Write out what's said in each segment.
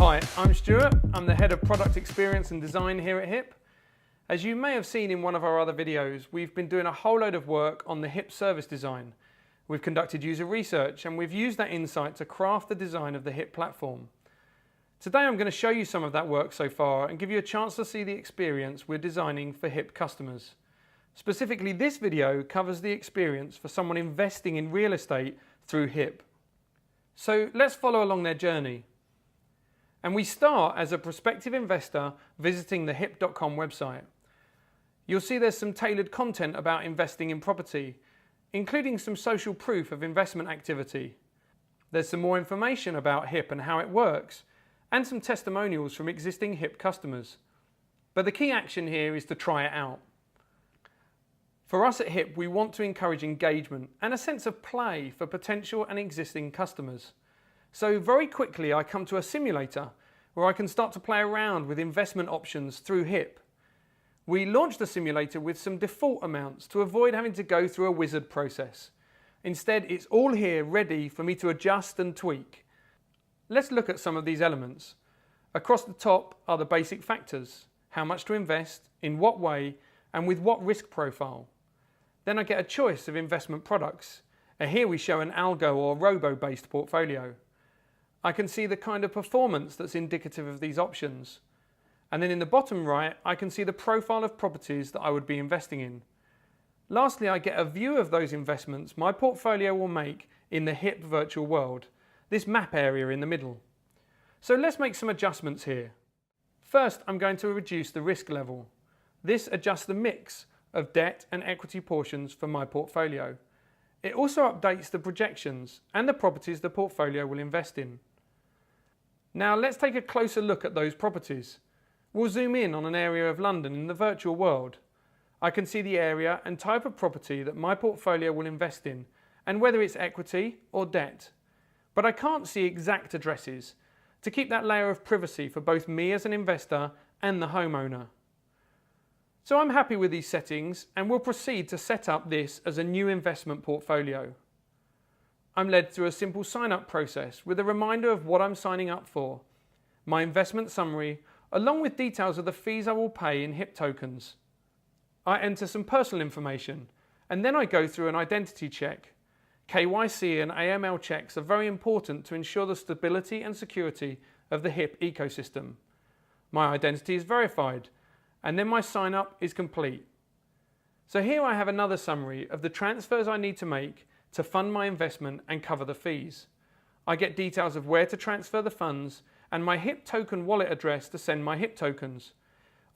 Hi, I'm Stuart. I'm the Head of Product Experience and Design here at HiP. As you may have seen in one of our other videos, we've been doing a whole load of work on the HiP service design. We've conducted user research and we've used that insight to craft the design of the HiP platform. Today I'm going to show you some of that work so far and give you a chance to see the experience we're designing for HiP customers. Specifically, this video covers the experience for someone investing in real estate through HiP. So let's follow along their journey. And we start as a prospective investor visiting the hip.com website. You'll see there's some tailored content about investing in property, including some social proof of investment activity. There's some more information about HiP and how it works, and some testimonials from existing HiP customers. But the key action here is to try it out. For us at HiP, we want to encourage engagement and a sense of play for potential and existing customers. So very quickly I come to a simulator where I can start to play around with investment options through HiP. We launched the simulator with some default amounts to avoid having to go through a wizard process. Instead, it's all here ready for me to adjust and tweak. Let's look at some of these elements. Across the top are the basic factors: how much to invest, in what way, and with what risk profile. Then I get a choice of investment products. Here we show an algo or robo-based portfolio. I can see the kind of performance that's indicative of these options. And then in the bottom right, I can see the profile of properties that I would be investing in. Lastly, I get a view of those investments my portfolio will make in the HiP virtual world, this map area in the middle. So let's make some adjustments here. First, I'm going to reduce the risk level. This adjusts the mix of debt and equity portions for my portfolio. It also updates the projections and the properties the portfolio will invest in. Now let's take a closer look at those properties. We'll zoom in on an area of London in the virtual world. I can see the area and type of property that my portfolio will invest in, and whether it's equity or debt. But I can't see exact addresses, to keep that layer of privacy for both me as an investor and the homeowner. So I'm happy with these settings and will proceed to set up this as a new investment portfolio. I'm led through a simple sign-up process with a reminder of what I'm signing up for, my investment summary, along with details of the fees I will pay in HiP tokens. I enter some personal information and then I go through an identity check. KYC and AML checks are very important to ensure the stability and security of the HiP ecosystem. My identity is verified, and then my sign up is complete. So here I have another summary of the transfers I need to make to fund my investment and cover the fees. I get details of where to transfer the funds and my HiP token wallet address to send my HiP tokens.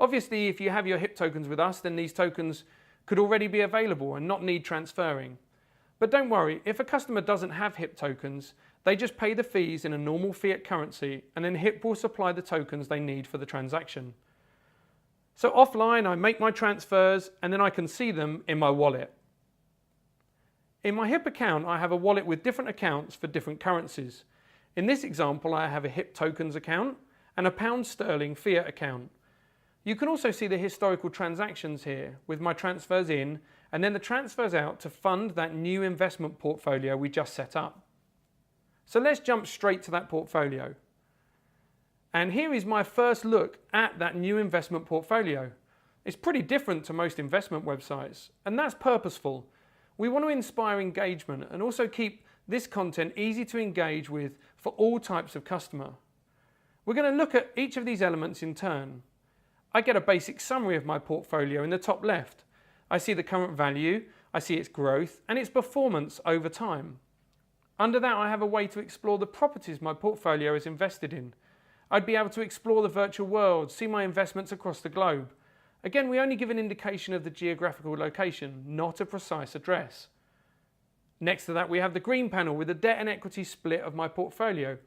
Obviously, if you have your HiP tokens with us, then these tokens could already be available and not need transferring. But don't worry, if a customer doesn't have HiP tokens, they just pay the fees in a normal fiat currency and then HiP will supply the tokens they need for the transaction. So offline, I make my transfers and then I can see them in my wallet. In my HiP account, I have a wallet with different accounts for different currencies. In this example, I have a HiP tokens account and a pound sterling fiat account. You can also see the historical transactions here with my transfers in and then the transfers out to fund that new investment portfolio we just set up. So let's jump straight to that portfolio. And here is my first look at that new investment portfolio. It's pretty different to most investment websites, and that's purposeful. We want to inspire engagement and also keep this content easy to engage with for all types of customer. We're going to look at each of these elements in turn. I get a basic summary of my portfolio in the top left. I see the current value, I see its growth and its performance over time. Under that, I have a way to explore the properties my portfolio is invested in. I'd be able to explore the virtual world, see my investments across the globe. Again, we only give an indication of the geographical location, not a precise address. Next to that, we have the green panel with the debt and equity split of my portfolio.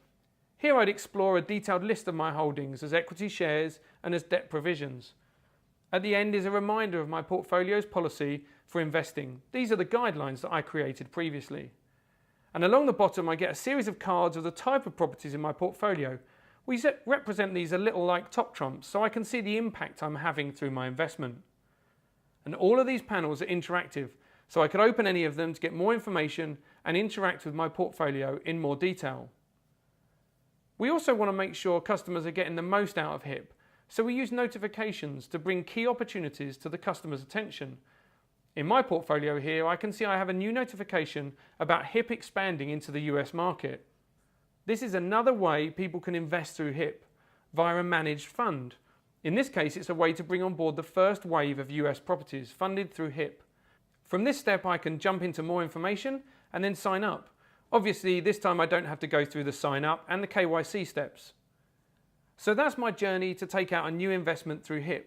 Here I'd explore a detailed list of my holdings as equity shares and as debt provisions. At the end is a reminder of my portfolio's policy for investing. These are the guidelines that I created previously. And along the bottom, I get a series of cards of the type of properties in my portfolio. We represent these a little like top trumps, so I can see the impact I'm having through my investment. And all of these panels are interactive, so I could open any of them to get more information and interact with my portfolio in more detail. We also want to make sure customers are getting the most out of HiP, so we use notifications to bring key opportunities to the customer's attention. In my portfolio here, I can see I have a new notification about HiP expanding into the US market. This is another way people can invest through HiP, via a managed fund. In this case, it's a way to bring on board the first wave of US properties funded through HiP. From this step, I can jump into more information and then sign up. Obviously, this time I don't have to go through the sign up and the KYC steps. So that's my journey to take out a new investment through HiP.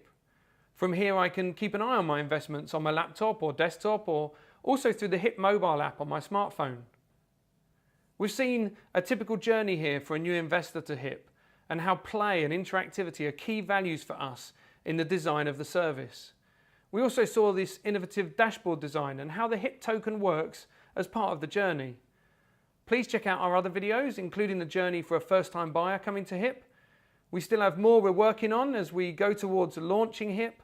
From here, I can keep an eye on my investments on my laptop or desktop, or also through the HiP mobile app on my smartphone. We've seen a typical journey here for a new investor to HiP, and how play and interactivity are key values for us in the design of the service. We also saw this innovative dashboard design and how the HiP token works as part of the journey. Please check out our other videos, including the journey for a first-time buyer coming to HiP. We still have more we're working on as we go towards launching HiP,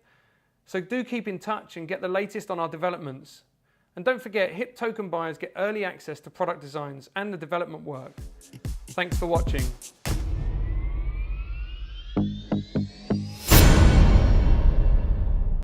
so do keep in touch and get the latest on our developments. And don't forget, HiP token buyers get early access to product designs and the development work. Thanks for watching.